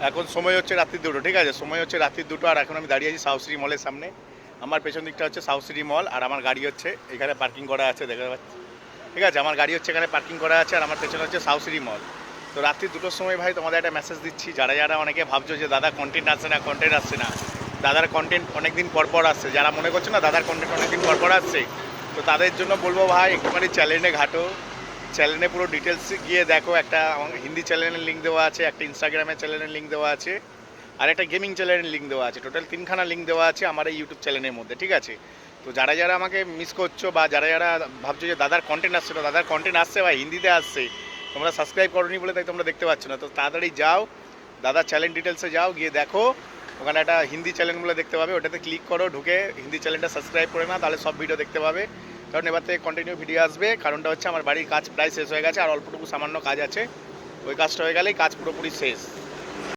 এখন সময় হচ্ছে রাত্রি 2টো, ঠিক আছে, সময় হচ্ছে রাত্রি 2টো। আর এখন আমি দাঁড়িয়ে আছি সাউথ সিটি মলের সামনে। আমার পেছন দিকটা হচ্ছে সাউথ সিটি মল, আর আমার গাড়ি হচ্ছে এখানে পার্কিং করা আছে, দেখা যাচ্ছে, ঠিক আছে, আমার গাড়ি হচ্ছে এখানে পার্কিং করা আছে, আর আমার পেছনে হচ্ছে সাউথ সিটি মল। তো রাত্রি 2টোর সময় ভাই তোমাদের একটা মেসেজ দিচ্ছি, যারা যারা অনেকে ভাবছো যে দাদা কন্টেন্ট আসছে না, কন্টেন্ট আসছে না, দাদার কন্টেন্ট অনেকদিন পর পর আসছে, যারা মনে করছো না দাদার কন্টেন্ট অনেকদিন পর পর আসছে, তো তাদের জন্য বলবো ভাই একটুখানি চ্যানেলে ঘাটো, চ্যানেলে পুরো ডিটেলস গিয়ে দেখো। একটা হিন্দি চ্যানেলের লিঙ্ক দেওয়া আছে, একটা ইনস্টাগ্রামের চ্যানেলের লিঙ্ক দেওয়া আছে, আর একটা গেমিং চ্যানেলের লিঙ্ক দেওয়া আছে। টোটাল 3খানা লিঙ্ক দেওয়া আছে আমার এই ইউটিউব চ্যানেলের মধ্যে, ঠিক আছে। তো যারা যারা আমাকে মিস করছো বা যারা যারা ভাবছো যে দাদার কন্টেন্ট আসছে না, দাদার কন্টেন্ট আসছে ভাই, হিন্দিতে আসছে, তোমরা সাবস্ক্রাইব করোনি বলে তাই তোমরা দেখতে পাচ্ছ না। তো তাড়াতাড়ি যাও, দাদার চ্যানেল ডিটেলসে যাও, গিয়ে দেখো, ওখানে একটা হিন্দি চ্যানেলগুলো দেখতে পাবে, ওটাতে ক্লিক করো, ঢুকে হিন্দি চ্যানেলটা সাবস্ক্রাইব করে না, তাহলে সব ভিডিও দেখতে পাবে। কারণ এবার থেকে কন্টিনিউ ভিডিও আসবে। কারণটা হচ্ছে আমার বাড়ির কাজ প্রায় শেষ হয়ে গেছে, আর অল্পটুকু সামান্য কাজ আছে, ওই কাজটা হয়ে গেলেই কাজ পুরোপুরি শেষ।